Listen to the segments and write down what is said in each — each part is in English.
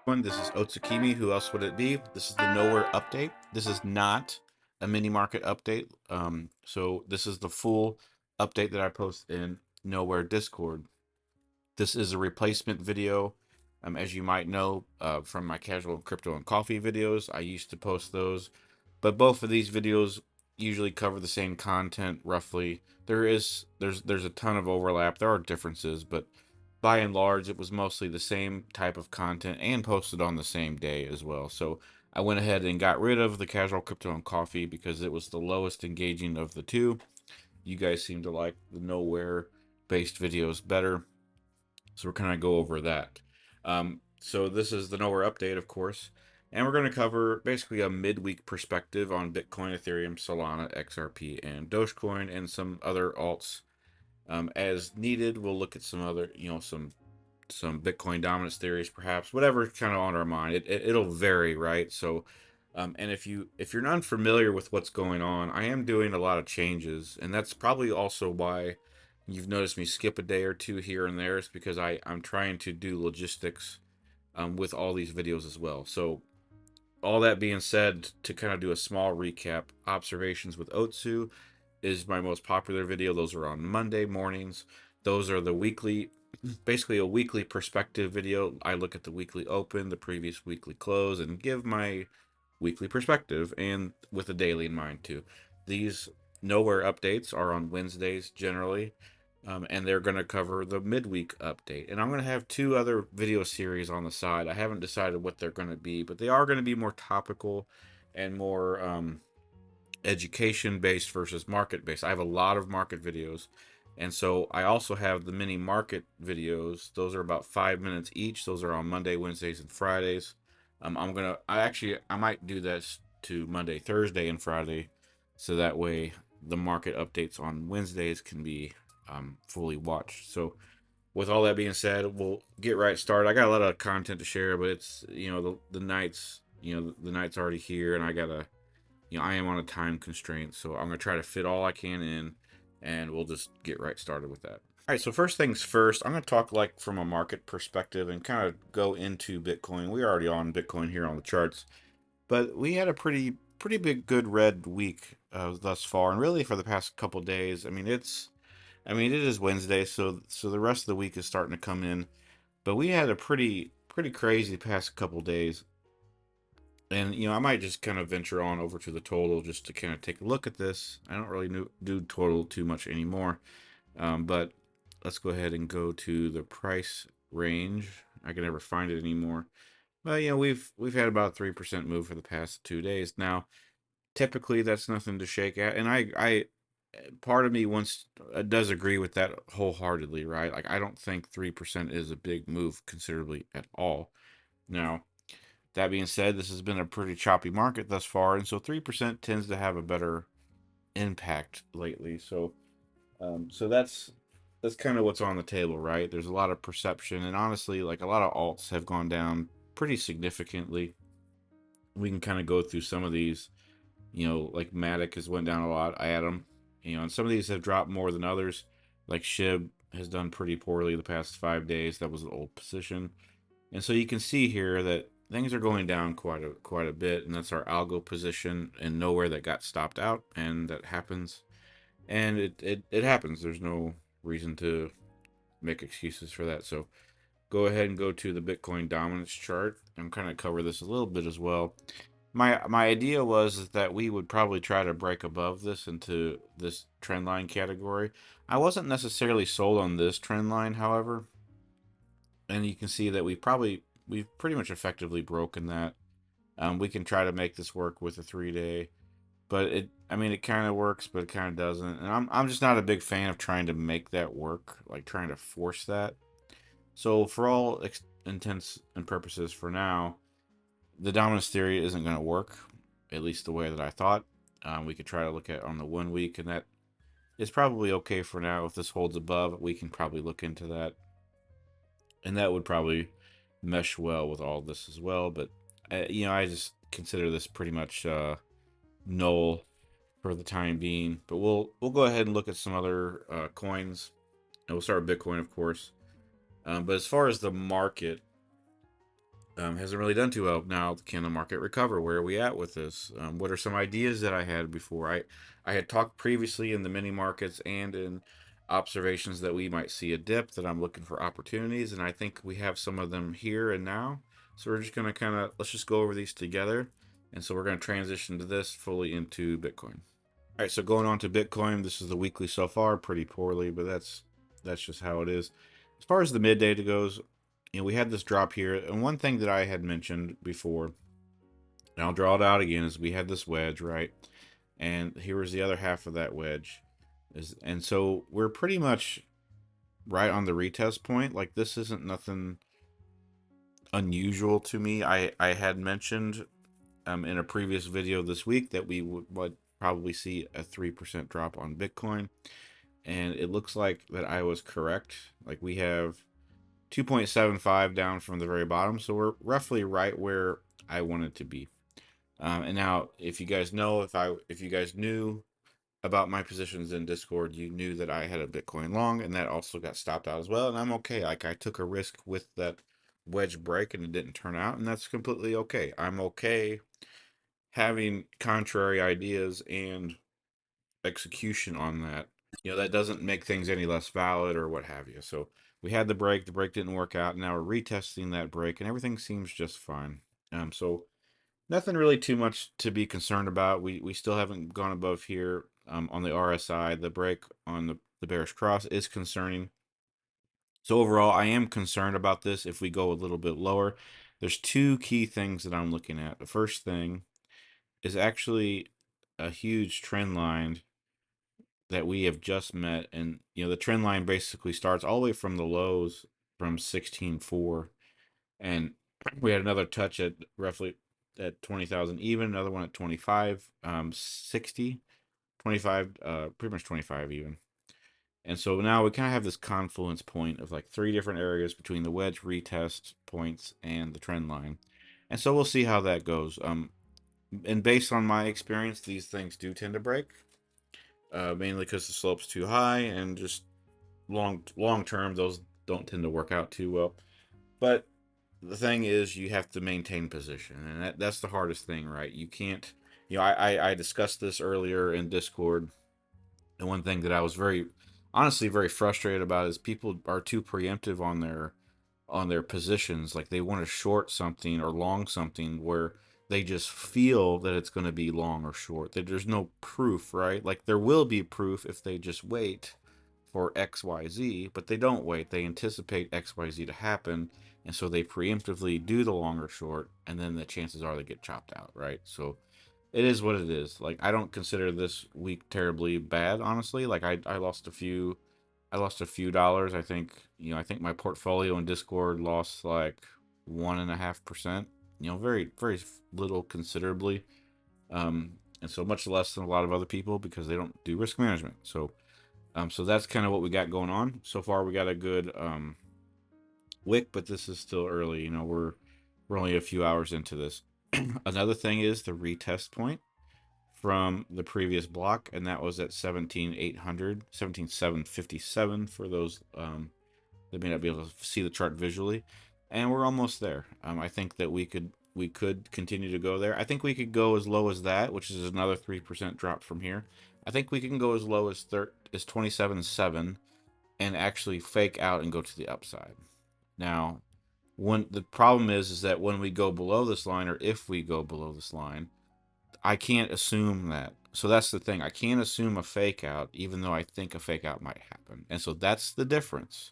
This is Otsukimi. Who else would it be? This is the Knowhere update. This is not a mini market update. So this is the full update that I post in Knowhere Discord. This is a replacement video. As you might know from my casual crypto and coffee videos, I used to post those, but both of these videos usually cover the same content roughly. There's a ton of overlap. There are differences, but by and large, it was mostly the same type of content and posted on the same day as well. So I went ahead and got rid of the casual crypto and coffee because it was the lowest engaging of the two. You guys seem to like the Knowhere based videos better. So we're kind of go over that. So this is the Knowhere update, of course. And we're going to cover basically a midweek perspective on Bitcoin, Ethereum, Solana, XRP, and Dogecoin, and some other alts as needed. We'll look at some other, some Bitcoin dominance theories, perhaps, whatever kind of on our mind. It'll vary, right? So, and if you're not familiar with what's going on, I am doing a lot of changes, and that's probably also why you've noticed me skip a day or two here and there. Is because I'm trying to do logistics with all these videos as well. So all that being said, to kind of do a small recap, observations with Otsu is my most popular video. Those are on Monday mornings. Those are the weekly, basically a weekly perspective video. I look at the weekly open, the previous weekly close, and give my weekly perspective, and with a daily in mind too. These Knowhere updates are on Wednesdays generally, and they're going to cover the midweek update. And I'm going to have two other video series on the side. I haven't decided what they're going to be, but they are going to be more topical and more education based versus market based. I have a lot of market videos. And so I also have the mini market videos. Those are about 5 minutes each. Those are on Monday, Wednesdays, and Fridays. I might do this to Monday, Thursday, and Friday. So that way the market updates on Wednesdays can be fully watched. So with all that being said, we'll get right started. I got a lot of content to share, but it's, the night's, the night's already here, and I am on a time constraint, so I'm gonna try to fit all I can in, and we'll just get right started with that. All right, so first things first, I'm gonna talk like from a market perspective and kind of go into Bitcoin. We're already on Bitcoin here on the charts, but we had a pretty big good red week thus far, and really for the past couple days. It is Wednesday, so the rest of the week is starting to come in, but we had a pretty crazy past couple days. And I might just kind of venture on over to the total just to kind of take a look at this. I don't really do total too much anymore, but let's go ahead and go to the price range. I can never find it anymore. But we've had about 3% move for the past 2 days. Now, typically that's nothing to shake at, and I part of me wants does agree with that wholeheartedly, right? Like I don't think 3% is a big move considerably at all. Now, that being said, this has been a pretty choppy market thus far, and so 3% tends to have a better impact lately. So that's kind of what's on the table, right? There's a lot of perception, and honestly, like a lot of alts have gone down pretty significantly. We can kind of go through some of these. Like Matic has went down a lot. Atom, and some of these have dropped more than others. Like Shib has done pretty poorly the past 5 days. That was an old position. And so you can see here that things are going down quite a bit, and that's our algo position and Knowhere that got stopped out, and that happens. And it happens. There's no reason to make excuses for that. So go ahead and go to the Bitcoin dominance chart and kind of cover this a little bit as well. My idea was is that we would probably try to break above this into this trend line category. I wasn't necessarily sold on this trend line, however, and you can see that we've pretty much effectively broken that. We can try to make this work with a 3 day, but it kind of works, but it kind of doesn't. And I'm just not a big fan of trying to make that work, like trying to force that. So for all intents and purposes, for now, the dominance theory isn't going to work, at least the way that I thought. We could try to look at on the 1 week, and that is probably okay for now. If this holds above, we can probably look into that, and that would probably mesh well with all this as well. But I just consider this pretty much null for the time being. But we'll go ahead and look at some other coins, and we'll start with Bitcoin, of course. But as far as the market, Hasn't really done too well. Now, can the market recover? Where are we at with this? What are some ideas that I had before? I had talked previously in the mini markets and in observations that we might see a dip, that I'm looking for opportunities, and I think we have some of them here and now. So we're just going to let's just go over these together. And so we're going to transition to this fully into Bitcoin. All right, so going on to Bitcoin, this is the weekly so far, pretty poorly, but that's just how it is. As far as the midday goes, we had this drop here, and one thing that I had mentioned before, and I'll draw it out again, is we had this wedge, right? And here was the other half of that wedge, and so we're pretty much right on the retest point. Like, this isn't nothing unusual to me. I had mentioned in a previous video this week that we would probably see a 3% drop on Bitcoin, and it looks like that I was correct. Like, we have 2.75 down from the very bottom, so we're roughly right where I wanted to be. And now, if you guys know, if you guys knew about my positions in Discord, you knew that I had a Bitcoin long, and that also got stopped out as well. And I'm okay. Like, I took a risk with that wedge break, and it didn't turn out, and that's completely okay. I'm okay having contrary ideas and execution on that. That doesn't make things any less valid or what have you. So we had the break didn't work out, and now we're retesting that break, and everything seems just fine. So nothing really too much to be concerned about. We still haven't gone above here. On the RSI, the break on the bearish cross is concerning. So overall, I am concerned about this if we go a little bit lower. There's two key things that I'm looking at. The first thing is actually a huge trend line that we have just met, and the trend line basically starts all the way from the lows from 16.4, and we had another touch at roughly at 20,000 even, another one at 25 60 25, pretty much 25 even. And so now we kind of have this confluence point of like three different areas between the wedge retest points and the trend line, and so we'll see how that goes. And based on my experience, these things do tend to break, mainly because the slope's too high, and just long term, those don't tend to work out too well. But the thing is, you have to maintain position, and that's the hardest thing, right? You can't. I discussed this earlier in Discord, and one thing that I was honestly very frustrated about is people are too preemptive on their positions. Like, they want to short something or long something where they just feel that it's going to be long or short. That there's no proof, right? Like, there will be proof if they just wait for XYZ, but they don't wait. They anticipate XYZ to happen, and so they preemptively do the long or short, and then the chances are they get chopped out, right? So it is what it is. Like, I don't consider this week terribly bad, honestly. Like, I lost a few dollars. I think my portfolio in Discord lost like 1.5%. Very, very little, considerably. And so much less than a lot of other people because they don't do risk management. So that's kind of what we got going on. So far, we got a good wick, but this is still early. We're only a few hours into this. Another thing is the retest point from the previous block, and that was at 17,800, 17,757 for those that may not be able to see the chart visually, and we're almost there. I think that we could continue to go there. I think we could go as low as that, which is another 3% drop from here. I think we can go as low as 27.7 and actually fake out and go to the upside. Now, when the problem is that when we go below this line, or if we go below this line, I can't assume that. So that's the thing. I can't assume a fake out, even though I think a fake out might happen. And so that's the difference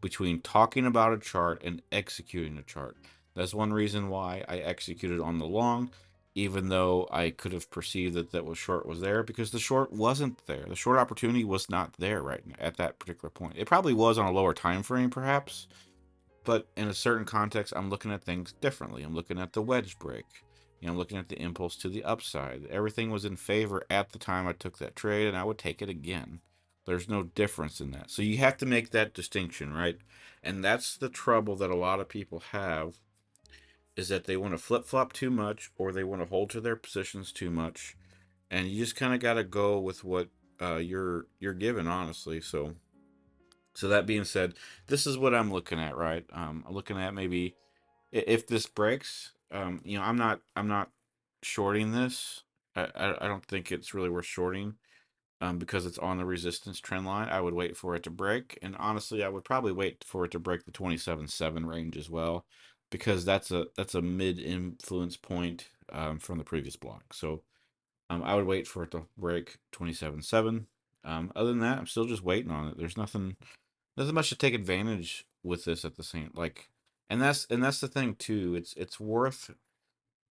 between talking about a chart and executing a chart. That's one reason why I executed on the long, even though I could have perceived that short was there, because the short wasn't there. The short opportunity was not there right at that particular point. It probably was on a lower time frame, perhaps, but in a certain context, I'm looking at things differently. I'm looking at the wedge break. I'm looking at the impulse to the upside. Everything was in favor at the time I took that trade, and I would take it again. There's no difference in that. So you have to make that distinction, right? And that's the trouble that a lot of people have, is that they want to flip-flop too much, or they want to hold to their positions too much, and you just kind of got to go with what you're given, honestly. So that being said, this is what I'm looking at, right? I'm looking at maybe If this breaks, I'm not shorting this. I don't think it's really worth shorting, because it's on the resistance trend line. I would wait for it to break, and honestly, I would probably wait for it to break the 27.7 range as well, because that's a mid influence point, from the previous block. So I would wait for it to break 27.7. Other than that, I'm still just waiting on it. There's nothing much to take advantage with this at the same, like, and that's the thing too. It's worth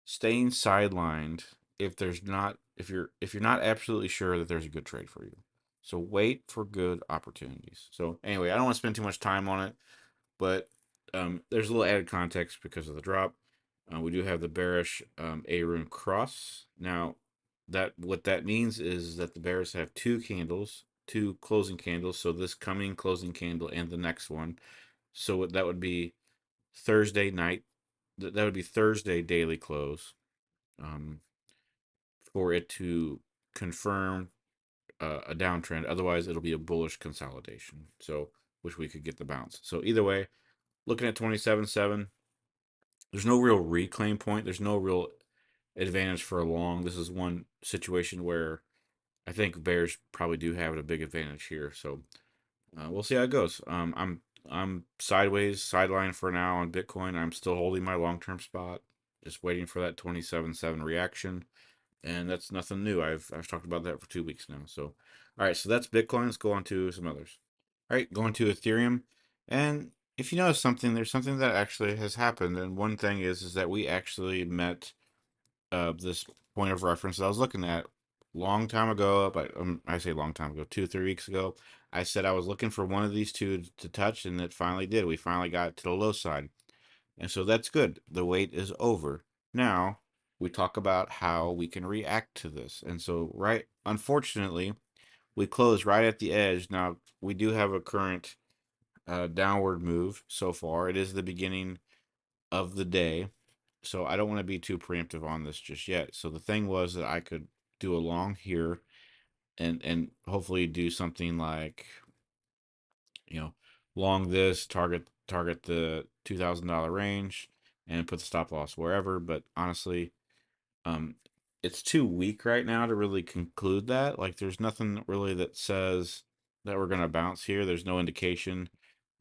staying sidelined if you're not absolutely sure that there's a good trade for you. So wait for good opportunities. So anyway, I don't want to spend too much time on it, but there's a little added context because of the drop. We do have the bearish A rune cross. Now, that what that means is that the bears have two candles, two closing candles. So this coming closing candle and the next one. So that would be Thursday night. That would be Thursday daily close, um, for it to confirm a downtrend. Otherwise, it'll be a bullish consolidation. So, which we could get the bounce. So either way, looking at 27.7, there's no real reclaim point. There's no real advantage for a long. This is one situation where I think bears probably do have a big advantage here. So we'll see how it goes. I'm sideways, sideline for now on Bitcoin. I'm still holding my long term spot, just waiting for that 27.7 reaction, and that's nothing new. I've talked about that for 2 weeks now. So, all right, so that's Bitcoin. Let's go on to some others. All right, going to Ethereum, and if you notice something, there's something that actually has happened, and one thing is that we actually met this point of reference that I was looking at long time ago. But I say long time ago, 2 3 weeks ago. I said I was looking for one of these two to touch, and it finally did. We finally got to the low side, and so that's good. The wait is over. Now we talk about how we can react to this, and so right, unfortunately, we closed right at the edge. Now we do have a current downward move so far. It is the beginning of the day, so I don't want to be too preemptive on this just yet. So the thing was that I could do a long here and hopefully do something like, you know, long this, target the $2,000 range and put the stop loss wherever. But honestly, um it's too weak right now to really conclude that. Like, there's nothing really that says that we're going to bounce here. There's no indication.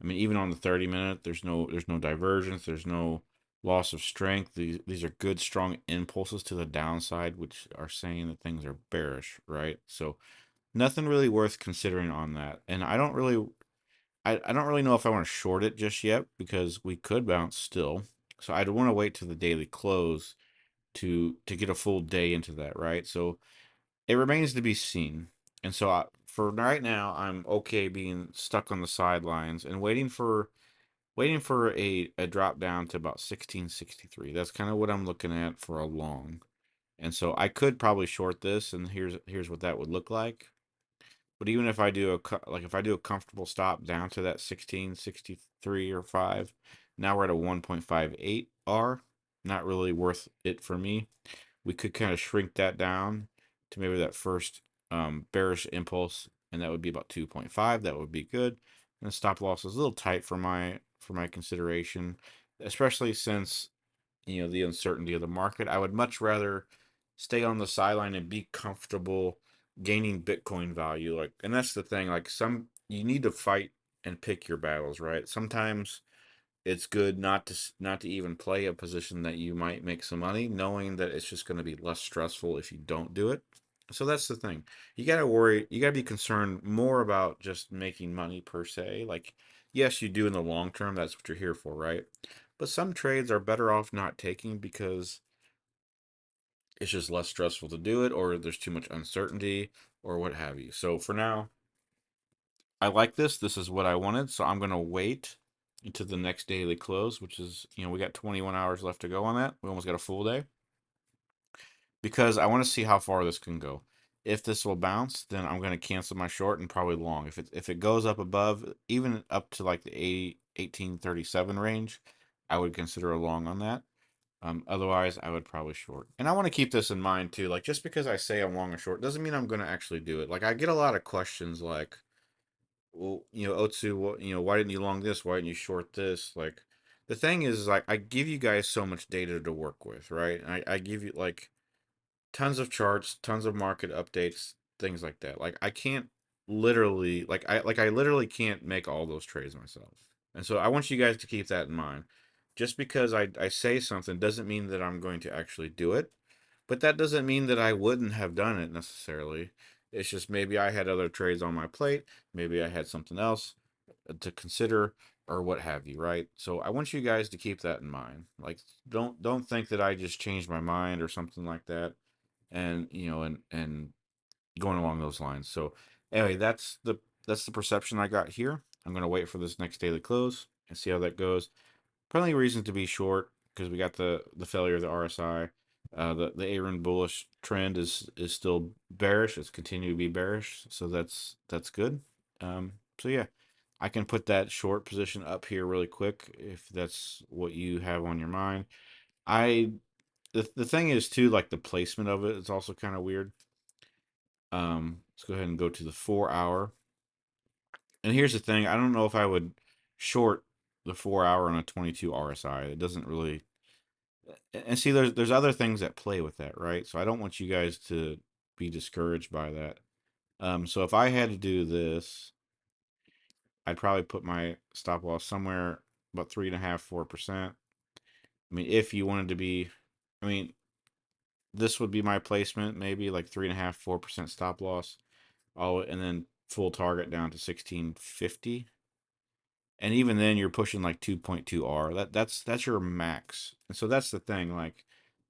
I mean, even on the 30 minute, there's no divergence, there's no loss of strength. These are good strong impulses to the downside, which are saying that things are bearish, right? So nothing really worth considering on that. And I don't really know if I want to short it just yet, because we could bounce still. So I'd want to wait to the daily close to get a full day into that, right? So it remains to be seen. And so for right now, I'm okay being stuck on the sidelines and waiting for a drop down to about 1663. That's kind of what I'm looking at for a long. And so I could probably short this, and here's what that would look like. But even if I do if I do a comfortable stop down to that 1663 or 5, now we're at a 1.58 R. Not really worth it for me. We could kind of shrink that down to maybe that first bearish impulse, and that would be about 2.5. That would be good. And the stop loss is a little tight for my consideration, especially since the uncertainty of the market. I would much rather stay on the sideline and be comfortable gaining Bitcoin value. Like, and that's the thing. Like, you need to fight and pick your battles, right? Sometimes it's good not to even play a position that you might make some money, knowing that it's just going to be less stressful if you don't do it. So that's the thing. You got to be concerned more about just making money per se. Like, yes, you do in the long term, that's what you're here for, right? But some trades are better off not taking because it's just less stressful to do it, or there's too much uncertainty, or what have you. So for now, I like this. This is what I wanted. So I'm going to wait into the next daily close, which is, we got 21 hours left to go on that. We almost got a full day, because I want to see how far this can go. If this will bounce, then I'm going to cancel my short and probably long. If it goes up above, even up to like the 1837 range, I would consider a long on that. Otherwise, I would probably short. And I want to keep this in mind too. Like, just because I say I'm long or short doesn't mean I'm going to actually do it. Like, I get a lot of questions like, well, Otsu, why didn't you long this? Why didn't you short this? Like, the thing is, like, I give you guys so much data to work with, right? I give you like tons of charts, tons of market updates, things like that. Like I can't literally I literally can't make all those trades myself. And so I want you guys to keep that in mind. Just because I say something doesn't mean that I'm going to actually do it, but that doesn't mean that I wouldn't have done it necessarily. It's just maybe I had other trades on my plate, maybe I had something else to consider or what have you, right? So I want you guys to keep that in mind. Like don't think that I just changed my mind or something like that, and and going along those lines. So anyway, that's the perception I got here. I'm gonna wait for this next daily close and see how that goes. Plenty of reasons to be short because we got the failure of the RSI. The Aaron bullish trend is still bearish. It's continued to be bearish, so that's good. So yeah, I can put that short position up here really quick if that's what you have on your mind. I the thing is too, like the placement of it is also kind of weird. Let's go ahead and go to the 4 hour. And here's the thing, I don't know if I would short the 4 hour on a 22 RSI. It doesn't really, and see there's other things that play with that, right? So I don't want you guys to be discouraged by that. So if I had to do this, I'd probably put my stop loss somewhere about 3.5, 4%. I mean, if you wanted to be, I mean, this would be my placement, maybe like 3.5, 4% stop loss. Oh, and then full target down to 1650. And even then you're pushing like 2.2 R. That's your max. And so that's the thing, like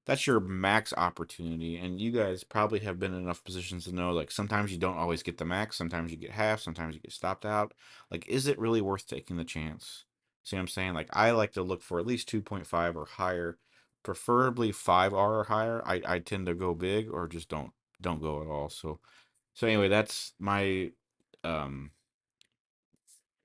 that's your max opportunity. And you guys probably have been in enough positions to know like sometimes you don't always get the max, sometimes you get half, sometimes you get stopped out. Like, is it really worth taking the chance? See what I'm saying? Like I like to look for at least 2.5 or higher, preferably 5R or higher. I tend to go big or just don't go at all. So anyway, um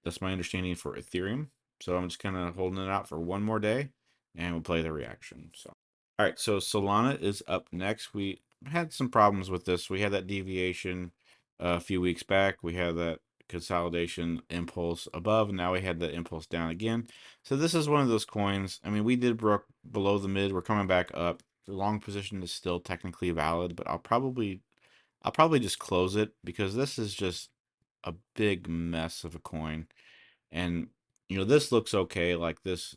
that's my understanding for Ethereum. So I'm just kind of holding it out for one more day and we'll play the reaction. So, all right. So Solana is up next. We had some problems with this. We had that deviation a few weeks back. We had that consolidation impulse above, and now we had the impulse down again. So this is one of those coins. I mean, we did broke below the mid. We're coming back up. The long position is still technically valid, but I'll probably just close it because this is just a big mess of a coin. And this looks okay, like this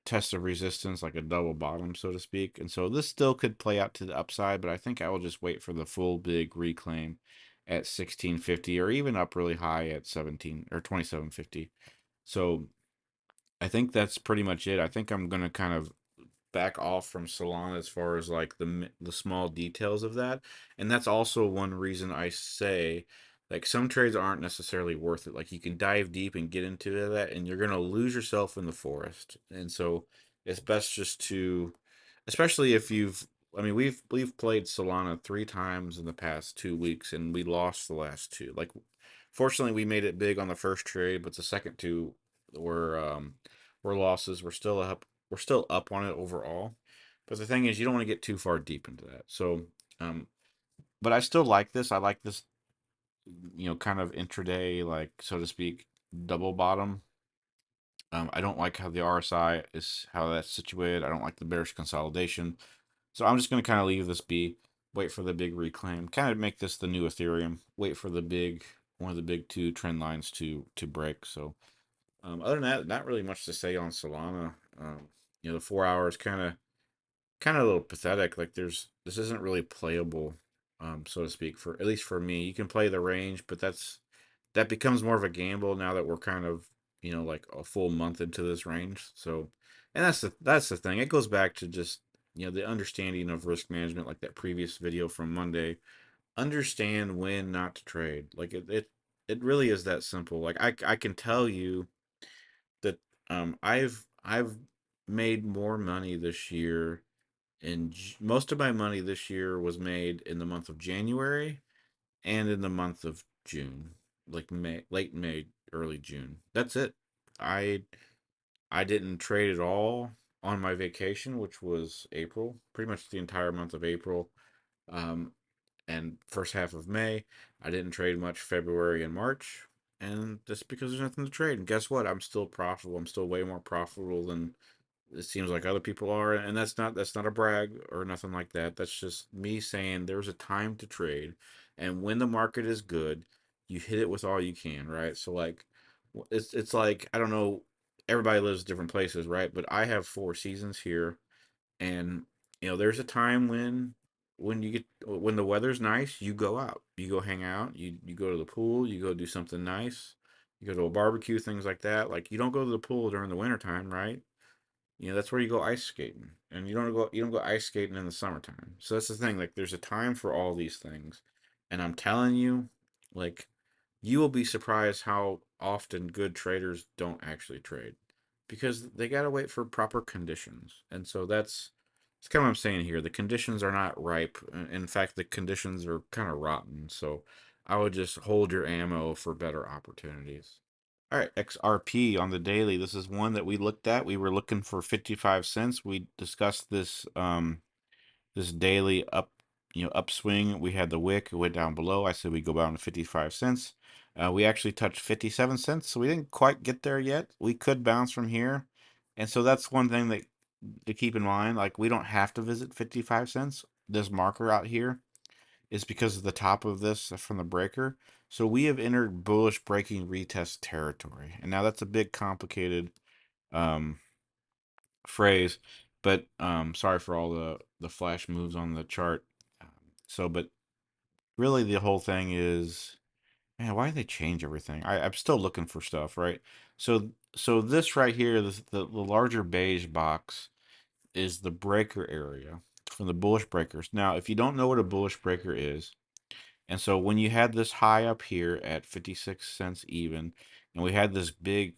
test of resistance, like a double bottom, so to speak. And so this still could play out to the upside, but I think I will just wait for the full big reclaim at 1650 or even up really high at 17 or 2750. So I think that's pretty much it. I think I'm gonna kind of back off from Solana as far as like the small details of that. And that's also one reason I say like some trades aren't necessarily worth it. Like you can dive deep and get into that and you're going to lose yourself in the forest. And so it's best just to, especially if you've, I mean, we've played Solana 3 times in the past 2 weeks and we lost the last two. Like fortunately we made it big on the first trade, but the second two were losses. We're still up on it overall. But the thing is, you don't want to get too far deep into that. So, um, but I still like this. I like this, kind of intraday, like so to speak, double bottom. I don't like how the RSI is how that's situated. I don't like the bearish consolidation. So I'm just going to kind of leave this be. Wait for the big reclaim. Kind of make this the new Ethereum. Wait for the big one of the big two trend lines to break. So other than that, not really much to say on Solana. The 4 hours kind of a little pathetic. Like this isn't really playable, so to speak. For at least for me, you can play the range, but that becomes more of a gamble now that we're kind of like a full month into this range. So, and that's the thing. It goes back to just the understanding of risk management, like that previous video from Monday. Understand when not to trade. Like it really is that simple. Like I can tell you that I've made more money this year, and most of my money this year was made in the month of January and in the month of June, like May, late May, early June. That's it. I I didn't trade at all on my vacation, which was April, pretty much the entire month of April, um, and first half of May. I didn't trade much February and March, and that's because there's nothing to trade. And guess what? I'm still profitable. I'm still way more profitable than it seems like other people are, and that's not a brag or nothing like that. That's just me saying there's a time to trade, and when the market is good, you hit it with all you can, right? So like, it's like I don't know. Everybody lives different places, right? But I have 4 seasons here, and there's a time when the weather's nice, you go out, you go hang out, you go to the pool, you go do something nice, you go to a barbecue, things like that. Like you don't go to the pool during the wintertime, right? That's where you go ice skating, and you don't go ice skating in the summertime. So that's the thing. Like, there's a time for all these things, and I'm telling you, like, you will be surprised how often good traders don't actually trade because they gotta wait for proper conditions. And so that's kind of what I'm saying here. The conditions are not ripe. In fact, the conditions are kind of rotten. So I would just hold your ammo for better opportunities. All right, XRP on the daily. This is one that we looked at. We were looking for 55 cents. We discussed this daily upswing. We had the wick, it went down below. I said we go down to 55 cents. We actually touched 57 cents, so we didn't quite get there yet. We could bounce from here. And so that's one thing that to keep in mind. Like, we don't have to visit 55 cents. This marker out here is because of the top of this from the breaker. So we have entered bullish breaking retest territory. And now that's a big complicated um, phrase, but sorry for all the flash moves on the chart. But really the whole thing is, man, why did they change everything? I'm still looking for stuff, right? So this right here, the larger beige box is the breaker area from the bullish breakers. Now, if you don't know what a bullish breaker is, and so when you had this high up here at 56 cents even, and we had this big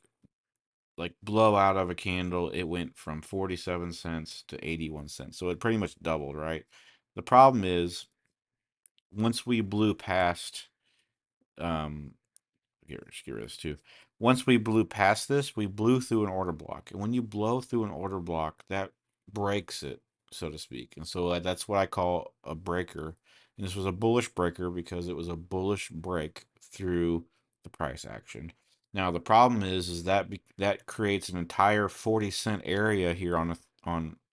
like blowout of a candle, it went from 47 cents to 81 cents. So it pretty much doubled, right? The problem is once we blew past um just get rid of this too. Once we blew past this, we blew through an order block. And when you blow through an order block, that breaks it, so to speak. And so that's what I call a breaker. And this was a bullish breaker because it was a bullish break through the price action. Now the problem is that creates an entire 40 cent area here on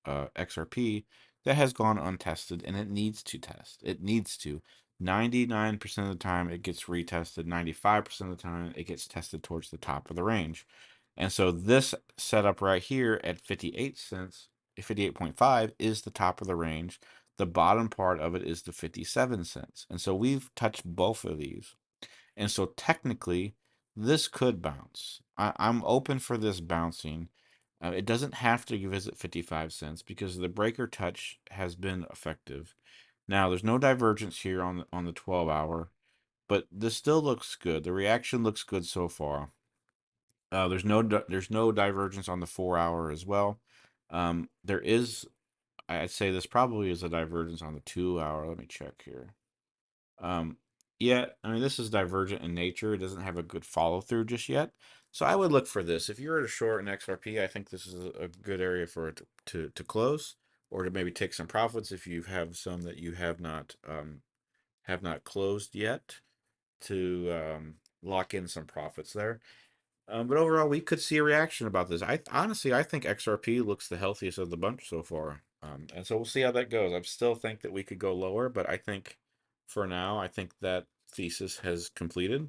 XRP that has gone untested, and it needs to test. It needs to. 99% of the time it gets retested. 95% of the time it gets tested towards the top of the range. And so this setup right here at 58 cents, 58.5 is the top of the range. The bottom part of it is the 57 cents. And so we've touched both of these. And so technically this could bounce. I'm open for this bouncing. It doesn't have to visit 55 cents because the breaker touch has been effective. Now, there's no divergence here on the 12-hour, but this still looks good. The reaction looks good so far. There's no divergence on the 4-hour as well. There is, I'd say this probably is a divergence on the 2-hour. Let me check here. Um, yeah, I mean, this is divergent in nature. It doesn't have a good follow through just yet. So I would look for this. If you're at a short in XRP, I think this is a good area for it to close, or to maybe take some profits if you have some that you have not closed yet, to lock in some profits there. But overall, we could see a reaction about this. I think XRP looks the healthiest of the bunch so far. And so we'll see how that goes. I still think that we could go lower, but I think for now, I think that thesis has completed.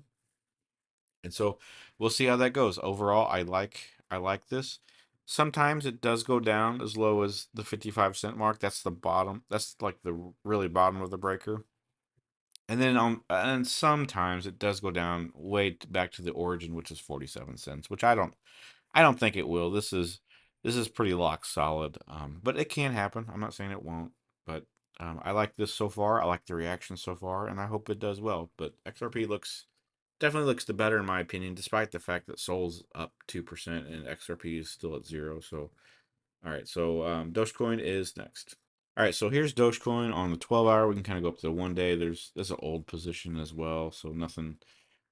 And so we'll see how that goes. Overall, I like this. Sometimes it does go down as low as the 55 cent mark. That's the bottom. That's like the really bottom of the breaker. And sometimes it does go down way back to the origin, which is 47 cents, which I don't think it will. This is pretty lock solid. But it can happen. I'm not saying it won't, but I like this so far. I like the reaction so far, and I hope it does well. But XRP definitely looks the better in my opinion, despite the fact that Sol's up 2% and XRP is still at 0. So all right, so Dogecoin is next. All right, so here's Dogecoin on the 12-hour. We can kind of go up to the 1 day. There's an old position as well, so nothing.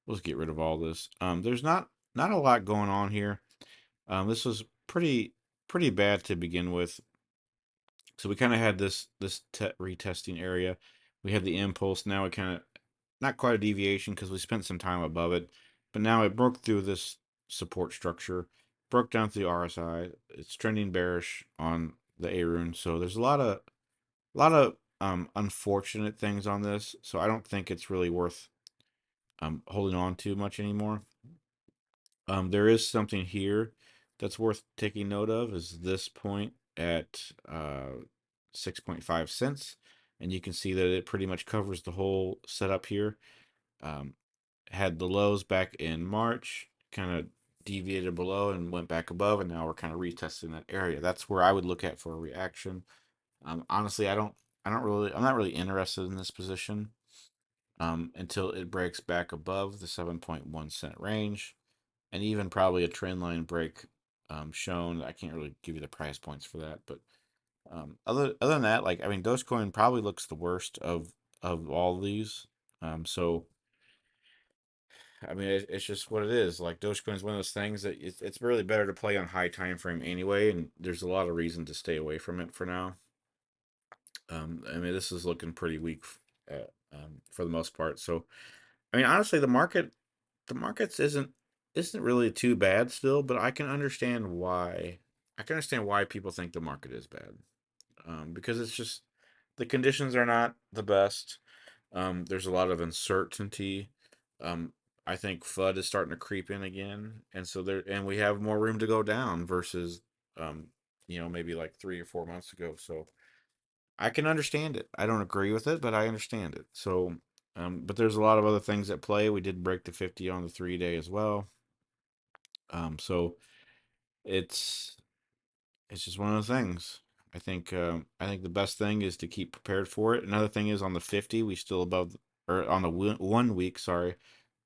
Let's get rid of all this. There's not a lot going on here. This was pretty bad to begin with. So we kind of had this retesting area. We had the impulse. Now we kind of not quite a deviation because we spent some time above it. but now it broke through this support structure, broke down through the RSI. It's trending bearish on the A rune, so there's a lot of unfortunate things on this. So I don't think it's really worth holding on to much anymore. There is something here that's worth taking note of, is this point at 6.5 cents. And you can see that it pretty much covers the whole setup here. Um, had the lows back in March, kind of deviated below and went back above, and now we're kind of retesting that area. That's where I would look at for a reaction. Honestly, I'm not really interested in this position until it breaks back above the 7.1 cent range, and even probably a trend line break shown. I can't really give you the price points for that, but other than that, like I mean, Dogecoin probably looks the worst of all these. So I mean, it's just what it is. Like Dogecoin is one of those things that it's really better to play on high time frame anyway, and there's a lot of reason to stay away from it for now. I mean, this is looking pretty weak for the most part. So, I mean, honestly, the markets isn't really too bad still, but I can understand why. I can understand why people think the market is bad. Because it's just the conditions are not the best. There's a lot of uncertainty. Um, I think FUD is starting to creep in again, and so we have more room to go down versus, um, maybe like 3 or 4 months ago. So I can understand it. I don't agree with it, but I understand it. So, but there's a lot of other things at play. We did break the 50 on the 3 day as well. So it's it's just one of those things. I think the best thing is to keep prepared for it. Another thing is on the 50, we still above, or on the 1 week, sorry.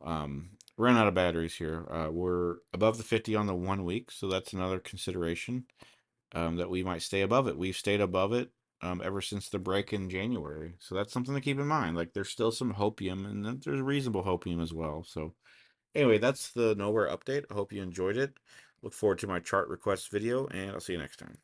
Ran out of batteries here. We're above the 50 on the 1 week, so that's another consideration, that we might stay above it. We've stayed above it ever since the break in January, so that's something to keep in mind. Like there's still some hopium, and then there's reasonable hopium as well. So anyway, that's the Nowhere update. I hope you enjoyed it. Look forward to my chart request video, and I'll see you next time.